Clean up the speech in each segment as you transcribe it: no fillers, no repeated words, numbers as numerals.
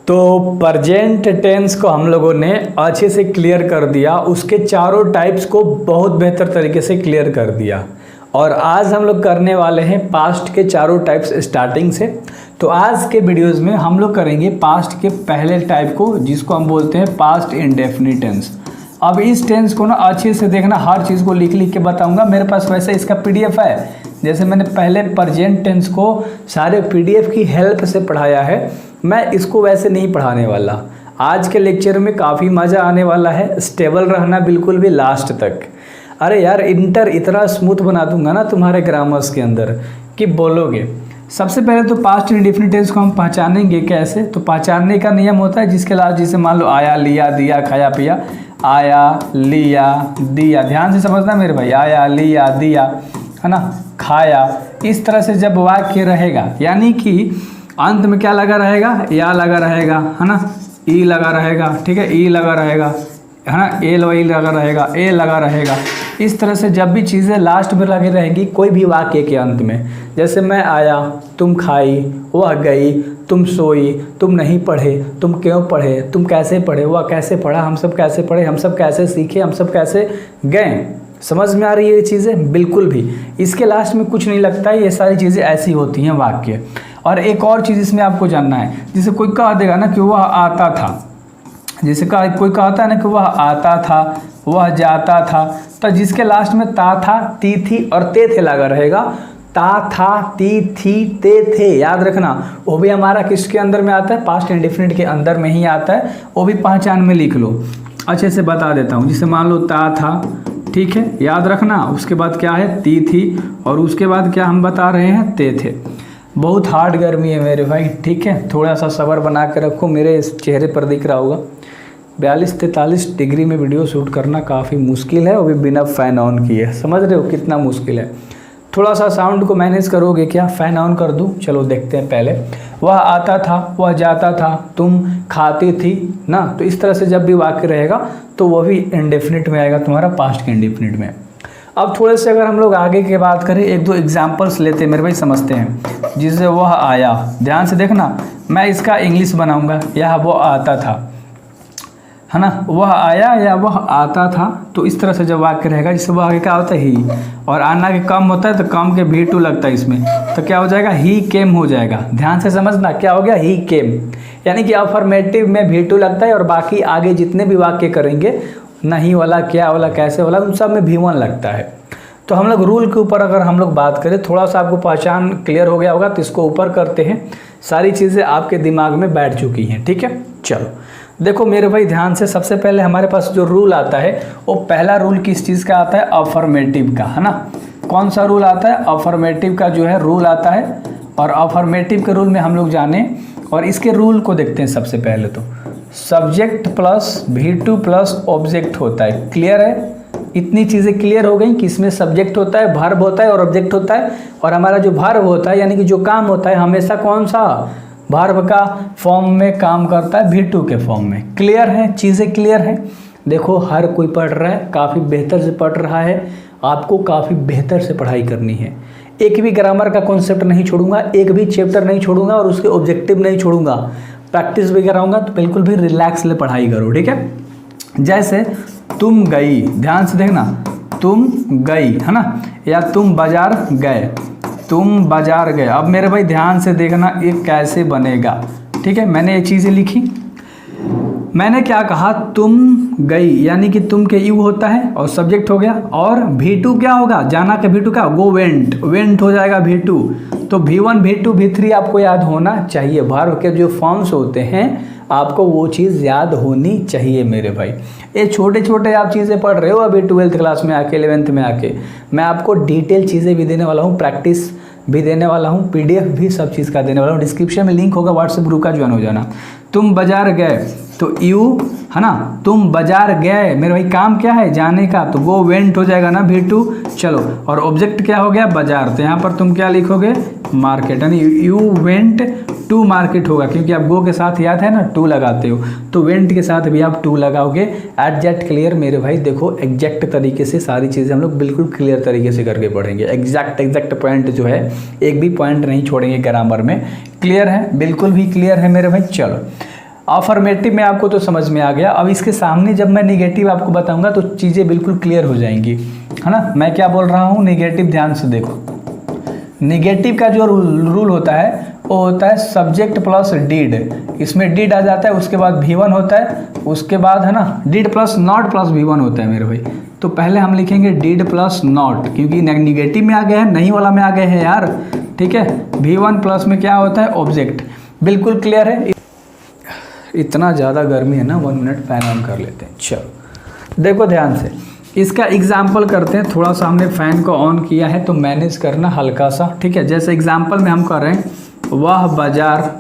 तो present tense को हम लोगों ने अच्छे से क्लियर कर दिया, उसके चारों टाइप्स को बहुत बेहतर तरीके से क्लियर कर दिया। और आज हम लोग करने वाले हैं पास्ट के चारों टाइप्स स्टार्टिंग से। तो आज के वीडियोस में हम लोग करेंगे पास्ट के पहले टाइप को, जिसको हम बोलते हैं पास्ट इंडेफिनिट टेंस। अब इस टेंस को ना अच्छे से देखना, हर चीज़ को लिख लिख के बताऊंगा। मेरे पास वैसे इसका पीडीएफ है, जैसे मैंने पहले प्रेजेंट टेंस को सारे पीडीएफ की हेल्प से पढ़ाया है, मैं इसको वैसे नहीं पढ़ाने वाला। आज के लेक्चर में काफ़ी मज़ा आने वाला है, स्टेबल रहना बिल्कुल भी लास्ट तक। अरे यार इंटर इतना स्मूथ बना दूंगा ना तुम्हारे ग्रामर्स के अंदर कि बोलोगे। सबसे पहले तो पास्ट इंडेफिनिट टेंस को हम पहचानेंगे कैसे। तो पहचानने का नियम होता है जिसके लास्ट जैसे मान लो आया, लिया, दिया, खाया, पिया। आया, लिया, दिया, ध्यान से समझना मेरे भाई। आया, लिया, दिया, है ना, खाया। इस तरह से जब वाक्य रहेगा, यानी कि अंत में क्या लगा रहेगा, या लगा रहेगा, है ना, ई लगा रहेगा, ठीक है, ई लगा रहेगा, है ना, एल वाई लगा रहेगा, ए लगा रहेगा। इस तरह से जब भी चीज़ें लास्ट में लगी रहेंगी कोई भी वाक्य के अंत में, जैसे मैं आया, तुम खाई, वह गई, तुम सोई, तुम नहीं पढ़े, तुम क्यों पढ़े, तुम कैसे पढ़े, वह कैसे पढ़ा, हम सब कैसे पढ़े, हम सब कैसे सीखे, हम सब कैसे गए। समझ में आ रही है ये चीज़ें? बिल्कुल भी। इसके लास्ट में कुछ नहीं लगता है, ये सारी चीज़ें ऐसी होती हैं वाक्य। और एक और चीज़ इसमें आपको जानना है, जैसे कोई कह देगा ना कि वह आता था, जैसे कोई कहता है ना कि वह आता था, वह जाता था, तो जिसके लास्ट में ता था, ती थी और ते थे लगा रहेगा। ता था, ती थी, ते थे, याद रखना। वो भी हमारा किसके अंदर में आता है, पास्ट इंडेफिनिट के अंदर में ही आता है। वो भी पहचान में लिख लो, अच्छे से बता देता हूँ। जिसे मान लो ता था, ठीक है, याद रखना। उसके बाद क्या है, ती थी, और उसके बाद क्या हम बता रहे हैं, ते थे। बहुत हार्ड गर्मी है मेरे भाई, ठीक है, थोड़ा सा सब्र बना के रखो। मेरे इस चेहरे पर दिख रहा होगा 42-43 डिग्री में वीडियो शूट करना काफ़ी मुश्किल है, वो भी बिना फ़ैन ऑन किए। समझ रहे हो कितना मुश्किल है। थोड़ा सा साउंड को मैनेज करोगे क्या, फ़ैन ऑन कर दूं? चलो देखते हैं पहले। वह आता था, वह जाता था, तुम खाती थी ना। तो इस तरह से जब भी वाक्य रहेगा तो वह भी इंडेफिनिट में आएगा, तुम्हारा पास्ट के इंडेफिनिट में। अब थोड़े से अगर हम लोग आगे की बात करें, एक दो एग्जाम्पल्स लेते हैं मेरे भाई, समझते हैं। जिससे वह आया, ध्यान से देखना, मैं इसका इंग्लिश बनाऊँगा, यह वो आता था, है ना, वह आया या वह आता था। तो इस तरह से जब वाक्य रहेगा, जिससे वह आगे क्या होता है, ही, और आना के कम होता है तो कम के भी टू लगता है इसमें, तो क्या हो जाएगा, ही केम हो जाएगा। ध्यान से समझना, क्या हो गया, ही केम। यानी कि अफर्मेटिव में भी टू लगता है, और बाकी आगे जितने भी वाक्य करेंगे, नहीं वाला, क्या वाला, कैसे वाला, उन सब में भी वन लगता है। तो हम लोग रूल के ऊपर अगर हम लोग बात करें, थोड़ा सा आपको पहचान क्लियर हो गया होगा, तो इसको ऊपर करते हैं। सारी चीज़ें आपके दिमाग में बैठ चुकी हैं, ठीक है। चलो देखो मेरे भाई ध्यान से, सबसे पहले हमारे पास जो रूल आता है, वो पहला रूल किस चीज़ का आता है, अफर्मेटिव का, है ना। कौन सा रूल आता है, अफर्मेटिव का जो है रूल आता है। और अफर्मेटिव के रूल में हम लोग जाने, और इसके रूल को देखते हैं। सबसे पहले तो subject plus V2 plus object होता है। क्लियर है? इतनी चीज़ें क्लियर हो गई कि इसमें सब्जेक्ट होता है, वर्ब होता है और ऑब्जेक्ट होता है। और हमारा जो वर्ब होता है, यानी कि जो काम होता है, हमेशा कौन सा, वर्ब का फॉर्म में काम करता है, V2 के फॉर्म में। क्लियर है? चीज़ें क्लियर हैं? देखो हर कोई पढ़ रहा है, काफ़ी बेहतर से पढ़ रहा है। आपको काफ़ी बेहतर से पढ़ाई करनी है। एक भी ग्रामर का कॉन्सेप्ट नहीं छोड़ूंगा, एक भी चैप्टर नहीं छोड़ूंगा, और उसके ऑब्जेक्टिव नहीं छोड़ूंगा। प्रैक्टिस भी कराऊंगा, तो बिल्कुल भी रिलैक्स ले पढ़ाई करो, ठीक है। जैसे तुम गई, ध्यान से देखना, तुम गई, है ना, या तुम बाजार गए, तुम बाजार गए। अब मेरे भाई ध्यान से देखना, ये कैसे बनेगा, ठीक है। मैंने ये चीज़ें लिखी, मैंने क्या कहा, तुम गई, यानी कि तुम के यू होता है और सब्जेक्ट हो गया, और V2 क्या होगा, जाना के V2 क्या, गो वेंट, वेंट हो जाएगा V2। तो V1 V2 V3 आपको याद होना चाहिए। वर्ब के जो फॉर्म्स होते हैं आपको वो चीज़ याद होनी चाहिए मेरे भाई। ये छोटे छोटे आप चीज़ें पढ़ रहे हो अभी 12th क्लास में आके, 11th में आके। मैं आपको डिटेल चीज़ें भी देने वाला हूँ, प्रैक्टिस भी देने वाला हूँ, PDF भी सब चीज़ का देने वाला हूँ। डिस्क्रिप्शन में लिंक होगा, व्हाट्सएप ग्रुप का ज्वाइन हो जाना। तुम बाजार गए, तो यू, है ना, तुम बाजार गए, मेरे भाई काम क्या है, जाने का, तो वो वेंट हो जाएगा ना V2। चलो, और ऑब्जेक्ट क्या हो गया, बाजार, तो यहाँ पर तुम क्या लिखोगे, मार्केट, यानी यू वेंट टू मार्केट होगा, क्योंकि आप गो के साथ याद है ना, टू लगाते हो, तो वेंट के साथ भी आप टू लगाओगे। एग्जैक्ट क्लियर मेरे भाई। देखो एग्जैक्ट तरीके से सारी चीज़ें हम लोग बिल्कुल क्लियर तरीके से करके पढ़ेंगे। एग्जैक्ट पॉइंट जो है, एक भी पॉइंट नहीं छोड़ेंगे ग्रामर में। क्लियर है? बिल्कुल भी क्लियर है मेरे भाई। चलो अफर्मेटिव में आपको तो समझ में आ गया। अब इसके सामने जब मैं निगेटिव आपको बताऊंगा तो चीज़ें बिल्कुल क्लियर हो जाएंगी, है ना। मैं क्या बोल रहा हूँ, निगेटिव, ध्यान से देखो। निगेटिव का जो रूल होता है वो होता है सब्जेक्ट प्लस डीड। इसमें डीड आ जाता है, उसके बाद V1 होता है, उसके बाद है ना deed plus not plus V1 होता है मेरे भाई। तो पहले हम लिखेंगे डीड प्लस नॉट, क्योंकि निगेटिव में आ गए हैं, नहीं वाला में आ गए हैं यार, ठीक है। V1 प्लस में क्या होता है, ऑब्जेक्ट। बिल्कुल क्लियर है। इतना ज़्यादा गर्मी है ना, 1 मिनट फैन ऑन कर लेते हैं। चलो देखो ध्यान से, इसका एग्जाम्पल करते हैं। थोड़ा सा हमने फ़ैन को ऑन किया है तो मैनेज करना हल्का सा, ठीक है। जैसे एग्जाम्पल में हम कर रहे हैं, वह बाजार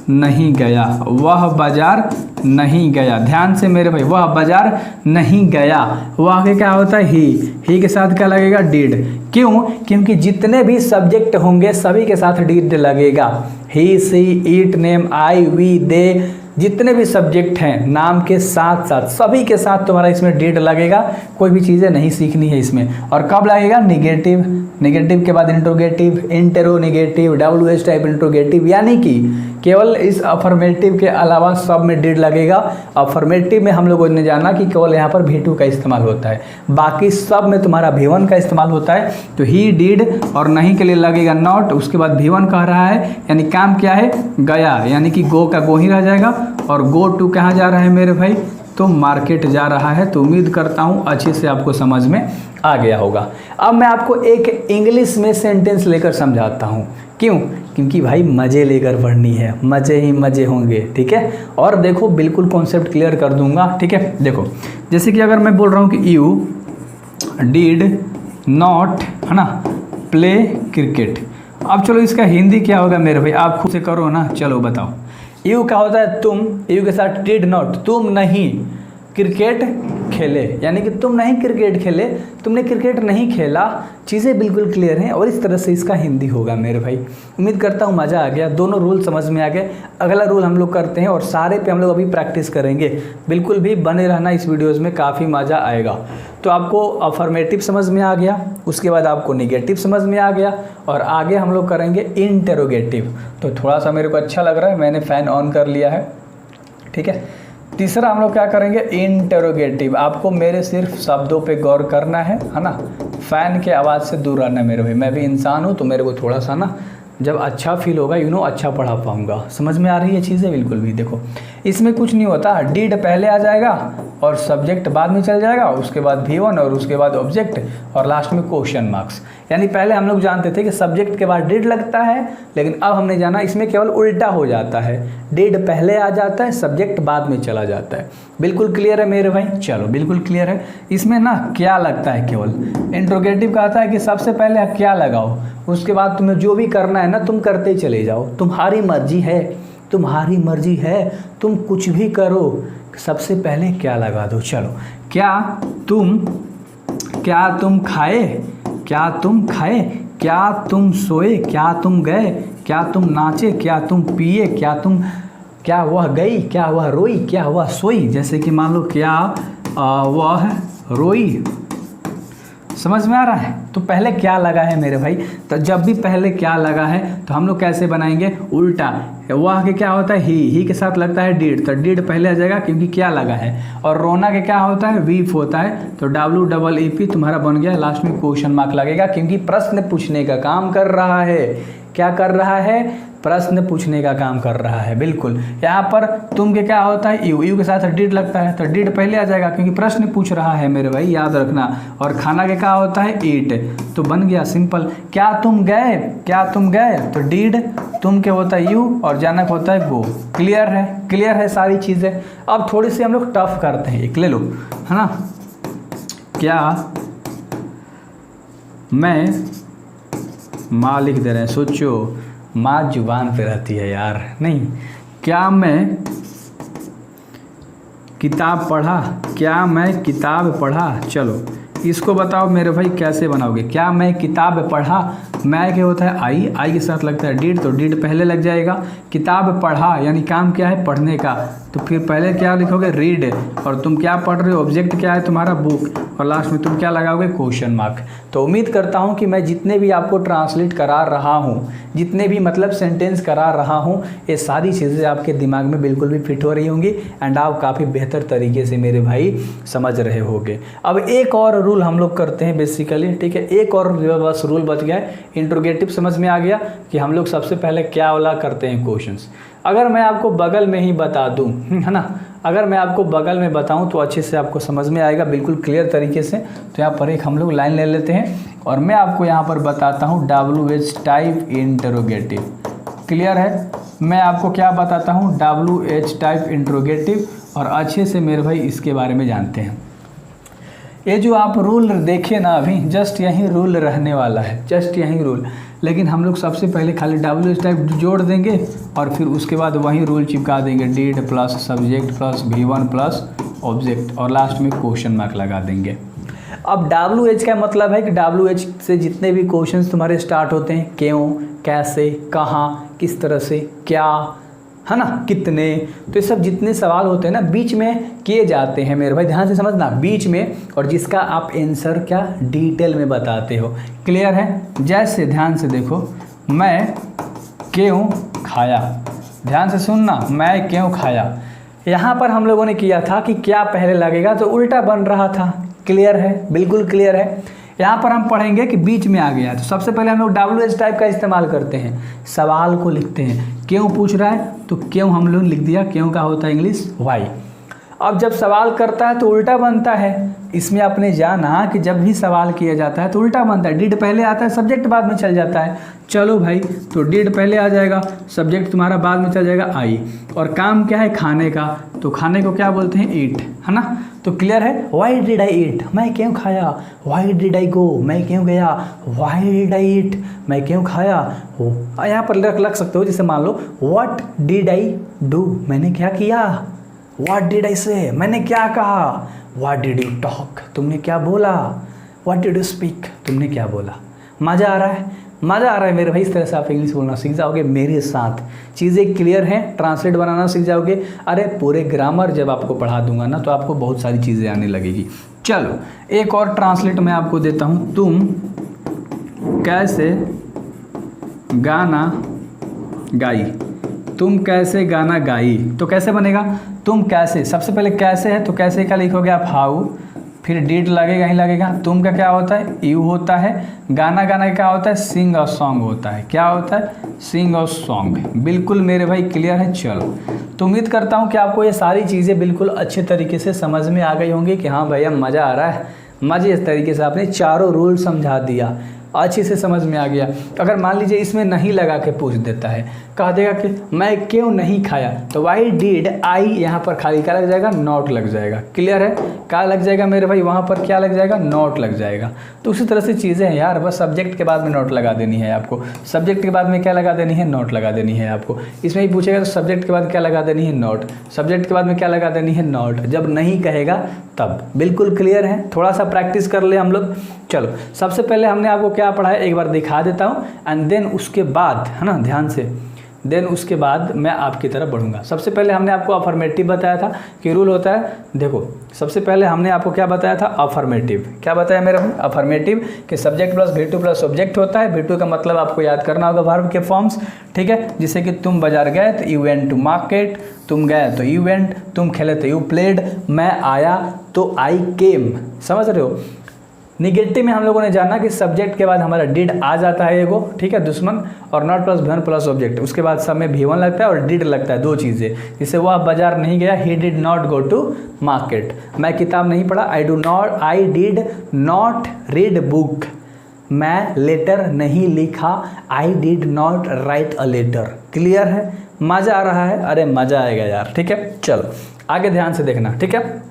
नहीं गया, वह बाजार नहीं गया। ध्यान से मेरे भाई, वह बाजार नहीं गया, वह के क्या होता है, ही के साथ क्या लगेगा, डीड। क्यों? क्योंकि जितने भी सब्जेक्ट होंगे सभी के साथ डीड लगेगा। ही, सी, इट, नेम, आई, वी, दे, जितने भी सब्जेक्ट हैं नाम के साथ साथ सभी के साथ तुम्हारा इसमें डीड लगेगा। कोई भी चीज़ें नहीं सीखनी है इसमें। और कब लगेगा, निगेटिव, निगेटिव के बाद इंट्रोगेटिव, इंटेरोनेगेटिव, WH टाइप इंट्रोगेटिव, यानी कि केवल इस अफर्मेटिव के अलावा सब में डीड लगेगा। अफर्मेटिव में हम लोगों ने जाना कि केवल यहाँ पर V2 का इस्तेमाल होता है, बाकी सब में तुम्हारा V1 का इस्तेमाल होता है। तो ही, डीड और नहीं के लिए लगेगा नॉट, उसके बाद V1 कह रहा है, यानी काम क्या है, गया, यानी कि गो का गो ही रह जाएगा। और गो टू कहाँ जा रहा है मेरे भाई, तो मार्केट जा रहा है। तो उम्मीद करता हूँ अच्छे से आपको समझ में आ गया होगा। अब मैं आपको एक इंग्लिश में सेंटेंस लेकर समझाता हूँ। क्यों? क्योंकि भाई मज़े लेकर पढ़नी है, मज़े ही मज़े होंगे, ठीक है। और देखो बिल्कुल कॉन्सेप्ट क्लियर कर दूंगा, ठीक है। देखो जैसे कि अगर मैं बोल रहा हूँ कि यू डिड नॉट, है ना, प्ले क्रिकेट। अब चलो इसका हिंदी क्या होगा मेरे भाई, आप खुद से करो ना, चलो बताओ। यू क्या होता है, तुम, यू के साथ डिड नॉट, तुम नहीं क्रिकेट खेले, यानी कि तुम नहीं क्रिकेट खेले, तुमने क्रिकेट नहीं खेला। चीज़ें बिल्कुल क्लियर हैं और इस तरह से इसका हिंदी होगा मेरे भाई। उम्मीद करता हूँ मज़ा आ गया, दोनों रूल समझ में आ गए। अगला रूल हम लोग करते हैं और सारे पे हम लोग अभी प्रैक्टिस करेंगे। बिल्कुल भी बने रहना इस वीडियोज़ में, काफ़ी मज़ा आएगा। तो आपको अफर्मेटिव समझ में आ गया, उसके बाद आपको निगेटिव समझ में आ गया और आगे हम लोग करेंगे इंटेरोगेटिव। तो थोड़ा सा मेरे को अच्छा लग रहा है, मैंने फ़ैन ऑन कर लिया है, ठीक है। तीसरा हम लोग क्या करेंगे, इंटेरोगेटिव। आपको मेरे सिर्फ शब्दों पे गौर करना है ना, फ़ैन के आवाज़ से दूर रहना है मेरे भाई। मैं भी इंसान हूँ तो मेरे को थोड़ा सा ना जब अच्छा फील होगा अच्छा पढ़ा पाऊँगा। समझ में आ रही है चीज़ें? बिल्कुल भी। देखो इसमें कुछ नहीं होता, डीड पहले आ जाएगा और सब्जेक्ट बाद में चल जाएगा, उसके बाद V1 और उसके बाद ऑब्जेक्ट और लास्ट में क्वेश्चन मार्क्स। यानी पहले हम लोग जानते थे कि सब्जेक्ट के बाद डीड लगता है, लेकिन अब हमने जाना इसमें केवल उल्टा हो जाता है, डीड पहले आ जाता है, सब्जेक्ट बाद में चला जाता है। बिल्कुल क्लियर है मेरे भाई? चलो बिल्कुल क्लियर है। इसमें ना क्या लगता है, केवल इंट्रोगेटिव कहता है कि सबसे पहले क्या लगाओ, उसके बाद तुम्हें जो भी करना है ना तुम करते ही चले जाओ, तुम्हारी मर्जी है, तुम्हारी मर्जी है, तुम कुछ भी करो, सबसे पहले क्या लगा दो। चलो, क्या तुम खाए, क्या तुम खाए, क्या तुम सोए, क्या तुम गए, क्या तुम नाचे, क्या तुम पिए, क्या वह गई, क्या वह रोई, क्या वह सोई। जैसे कि मान लो क्या वह रोई। समझ में आ रहा है? तो पहले क्या लगा है मेरे भाई, तो जब भी पहले क्या लगा है तो हम लोग कैसे बनाएंगे, उल्टा। वह के क्या होता है, ही के साथ लगता है डीड, तो डीड पहले आ जाएगा क्योंकि क्या लगा है। और रोना के क्या होता है, वीप होता है, तो WEEP तुम्हारा बन गया। लास्ट में क्वेश्चन मार्क लगेगा क्योंकि प्रश्न पूछने का काम कर रहा है। क्या कर रहा है, प्रश्न पूछने का काम कर रहा है। बिल्कुल। यहाँ पर तुम के क्या होता है, यू के साथ डीड लगता है, तो डीड पहले आ जाएगा क्योंकि प्रश्न पूछ रहा है मेरे भाई, याद रखना। और खाना के क्या होता है, ईट, तो बन गया सिंपल। क्या तुम गए, क्या तुम गए, तो डीड, तुम के होता है यू और जानक होता है गो। क्लियर है? क्लियर है सारी चीज़ें। अब थोड़ी सी हम लोग टफ करते हैं, एक ले लो, है ना। क्या मैं, माँ लिख दे रहे हैं, सोचो, माँ जुबान पे रहती है यार, नहीं। क्या मैं किताब पढ़ा, क्या मैं किताब पढ़ा। चलो इसको बताओ मेरे भाई कैसे बनाओगे। क्या मैं किताब पढ़ा, मैं क्या होता है आई के साथ लगता है डिड, तो डिड पहले लग जाएगा। किताब पढ़ा यानी काम क्या है पढ़ने का, तो फिर पहले क्या लिखोगे रीड, और तुम क्या पढ़ रहे हो ऑब्जेक्ट क्या है तुम्हारा बुक, और लास्ट में तुम क्या लगाओगे क्वेश्चन मार्क। तो उम्मीद करता हूँ कि मैं जितने भी आपको ट्रांसलेट करा रहा हूँ, जितने भी मतलब सेंटेंस करा रहा हूँ, ये सारी चीज़ें आपके दिमाग में बिल्कुल भी फिट हो रही होंगी एंड आप काफ़ी बेहतर तरीके से मेरे भाई समझ रहे होंगे। अब एक और रूल हम लोग करते हैं बेसिकली, ठीक है, एक और बस रूल बच गया है। इंट्रोगेटिव समझ में आ गया कि हम लोग सबसे पहले क्या वाला करते हैं क्वेश्चंस। अगर मैं आपको बगल में ही बता दूं, है ना, अगर मैं आपको बगल में बताऊं तो अच्छे से आपको समझ में आएगा बिल्कुल क्लियर तरीके से। तो यहाँ पर एक हम लोग लाइन ले लेते हैं और मैं आपको यहाँ पर बताता हूँ WH टाइप इंटरोगेटिव। क्लियर है, मैं आपको क्या बताता हूँ WH टाइप इंटरोगेटिव, और अच्छे से मेरे भाई इसके बारे में जानते हैं। ये जो आप रूल देखे ना अभी, जस्ट यही रूल रहने वाला है, जस्ट यही रूल। लेकिन हम लोग सबसे पहले खाली WH टाइप जोड़ देंगे और फिर उसके बाद वही रूल चिपका देंगे, did plus subject plus V1 plus object, और लास्ट में क्वेश्चन मार्क लगा देंगे। अब WH का मतलब है कि WH से जितने भी क्वेश्चंस तुम्हारे स्टार्ट होते हैं, क्यों, कैसे, कहाँ, किस तरह से, क्या, है ना, कितने, तो ये सब जितने सवाल होते हैं ना बीच में किए जाते हैं मेरे भाई, ध्यान से समझना, बीच में, और जिसका आप आंसर क्या डिटेल में बताते हो। क्लियर है, जैसे ध्यान से देखो, मैं क्यों खाया, ध्यान से सुनना, मैं क्यों खाया। यहाँ पर हम लोगों ने किया था कि क्या पहले लगेगा तो उल्टा बन रहा था। क्लियर है, बिल्कुल क्लियर है। यहाँ पर हम पढ़ेंगे कि बीच में आ गया, तो सबसे पहले हम लोग WH टाइप का इस्तेमाल करते हैं, सवाल को लिखते हैं। क्यों पूछ रहा है तो क्यों हम लोग लिख दिया, क्यों का होता है इंग्लिश वाई। अब जब सवाल करता है तो उल्टा बनता है, इसमें आपने जाना कि जब भी सवाल किया जाता है तो उल्टा बनता है, डिड पहले आता है, सब्जेक्ट बाद में चल जाता है। चलो भाई, तो डिड पहले आ जाएगा, सब्जेक्ट तुम्हारा बाद में चल जाएगा आई, और काम क्या है खाने का, तो खाने को क्या बोलते हैं ईट, है ना। तो क्लियर है, वाई डिड आई ईट, मैं क्यों खाया, वाई डिड आई गो, मैं क्यों गया, वाई डिड आई ईट, मैं क्यों खाया। हो यहाँ पर लग सकते हो, जैसे मान लो व्हाट डिड आई डू, मैंने क्या किया, व्हाट डिड आई से, मैंने क्या कहा, व्हाट डिड यू टॉक, तुमने क्या बोला, व्हाट डिड यू स्पीक, तुमने क्या बोला। मज़ा आ रहा है, मज़ा आ रहा है मेरे भाई। इस तरह से आप इंग्लिश बोलना सीख जाओगे मेरे साथ, चीज़ें क्लियर हैं, ट्रांसलेट बनाना सीख जाओगे। अरे पूरे ग्रामर जब आपको पढ़ा दूंगा ना तो आपको बहुत सारी चीज़ें आने लगेगी। चलो एक और ट्रांसलेट मैं आपको देता हूँ, तुम कैसे गाना गाई, तुम कैसे गाना गाई, तो कैसे बनेगा, तुम कैसे, सबसे पहले कैसे है तो कैसे का लिखोगे आप हाउ, फिर डिड लगेगा ही लगेगा, तुम का क्या होता है यू होता है, गाना गाना का क्या होता है सिंग अ सॉन्ग होता है, क्या होता है सिंग अ सॉन्ग। बिल्कुल मेरे भाई क्लियर है। चलो तो उम्मीद करता हूँ कि आपको ये सारी चीज़ें बिल्कुल अच्छे तरीके से समझ में आ गई होंगी कि हाँ भैया मज़ा आ रहा है, मज़े इस तरीके से आपने चारों रूल समझा दिया, अच्छे से समझ में आ गया। अगर मान लीजिए इसमें नहीं लगा के पूछ देता है, कह देगा कि मैं क्यों नहीं खाया, तो वाई डिड आई, यहाँ पर खाली क्या लग जाएगा नॉट लग जाएगा। क्लियर है, क्या लग जाएगा मेरे भाई, वहाँ पर क्या लग जाएगा नॉट लग जाएगा। तो उसी तरह से चीज़ें हैं यार, बस सब्जेक्ट के बाद में नोट लगा देनी है आपको, सब्जेक्ट के बाद में क्या लगा देनी है नोट लगा देनी है आपको। इसमें ही पूछेगा तो सब्जेक्ट के बाद क्या लगा देनी है नोट, सब्जेक्ट के बाद में क्या लगा देनी है नोट, जब नहीं कहेगा तब। बिल्कुल क्लियर है, थोड़ा सा प्रैक्टिस कर ले हम लोग। चलो सबसे पहले हमने आपको क्या पढ़ाया एक बार दिखा देता हूँ, एंड देन उसके बाद, है ना, ध्यान से, देन उसके बाद मैं आपकी तरफ बढ़ूंगा। सबसे पहले हमने आपको अफर्मेटिव बताया था कि रूल होता है, देखो सबसे पहले हमने आपको क्या बताया था अफर्मेटिव, क्या बताया मेरा भाई अफर्मेटिव कि subject plus V2 plus object होता है। V2 का मतलब आपको याद करना होगा वर्ब के फॉर्म्स, ठीक है, जैसे कि तुम बाजार गए तो यू वेंट टू मार्केट, तुम गए तो यू वेंट, तुम खेले तो यू प्लेड, मैं आया तो आई केम। समझ रहे हो। निगेटिव में हम लोगों ने जाना कि सब्जेक्ट के बाद हमारा डिड आ जाता है एगो, ठीक है, दुश्मन, और not plus V1 plus object, उसके बाद सब में V1 लगता है और डिड लगता है, दो चीज़ें। जैसे वह बाजार नहीं गया, he did not go to market, मैं किताब नहीं पढ़ा, I did not read book, मैं लेटर नहीं लिखा, I did not write a letter. Clear है, मज़ा आ रहा है, अरे मज़ा आएगा यार, ठीक है। चलो आगे ध्यान से देखना, ठीक है।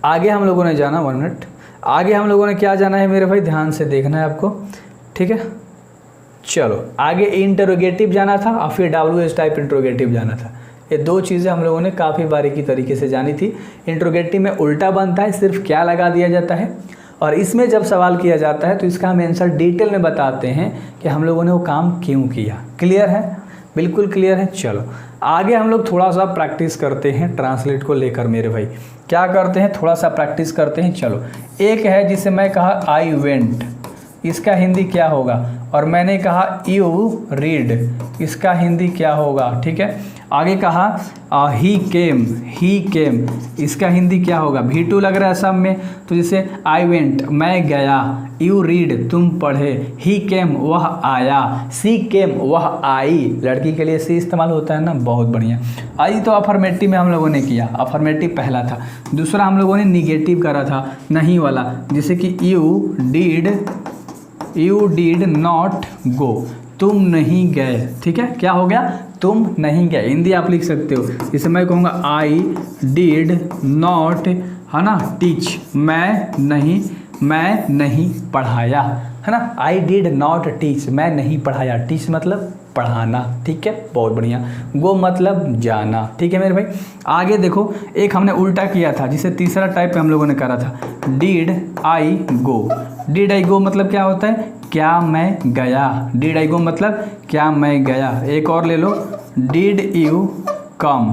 आगे हम लोगों ने जाना, 1 मिनट, आगे हम लोगों ने क्या जाना है मेरे भाई, ध्यान से देखना है आपको, ठीक है। चलो आगे इंटरोगेटिव जाना था और फिर WH टाइप इंटरोगेटिव जाना था। ये दो चीज़ें हम लोगों ने काफ़ी बारीकी तरीके से जानी थी। इंटरोगेटिव में उल्टा बनता है, सिर्फ क्या लगा दिया जाता है, और इसमें जब सवाल किया जाता है तो इसका हम आंसर डिटेल में बताते हैं कि हम लोगों ने वो काम क्यों किया। क्लियर है? बिल्कुल क्लियर है। चलो आगे हम लोग थोड़ा सा प्रैक्टिस करते हैं ट्रांसलेट को लेकर। मेरे भाई क्या करते हैं, थोड़ा सा प्रैक्टिस करते हैं। चलो एक है जिसे मैं कहा आई वेंट, इसका हिंदी क्या होगा, और मैंने कहा यू रीड, इसका हिंदी क्या होगा। ठीक है, आगे कहा ही केम, इसका हिंदी क्या होगा। V2 लग रहा है सब में, तो जैसे आई वेंट मैं गया, यू रीड तुम पढ़े, ही केम वह आया, सी केम वह आई, लड़की के लिए सी इस्तेमाल होता है ना, बहुत बढ़िया। आई तो अफर्मेटिव में हम लोगों ने किया, अफर्मेटिव पहला था। दूसरा हम लोगों ने निगेटिव करा था, नहीं वाला, जैसे कि यू डिड नॉट गो, तुम नहीं गए। ठीक है, क्या हो गया, तुम नहीं गए। हिंदी आप लिख सकते हो, जैसे मैं कहूँगा आई डिड नॉट, है ना, टीच, मैं नहीं पढ़ाया, है ना। आई डिड नॉट टीच, मैं नहीं पढ़ाया। टीच मतलब पढ़ाना। ठीक है, बहुत बढ़िया। गो मतलब जाना। ठीक है मेरे भाई, आगे देखो एक हमने उल्टा किया था, जिसे तीसरा टाइप पे हम लोगों ने करा था, did I go. Did I गो मतलब क्या होता है, क्या मैं गया। डिड आई गो मतलब क्या मैं गया। एक और ले लो, डिड यू कम,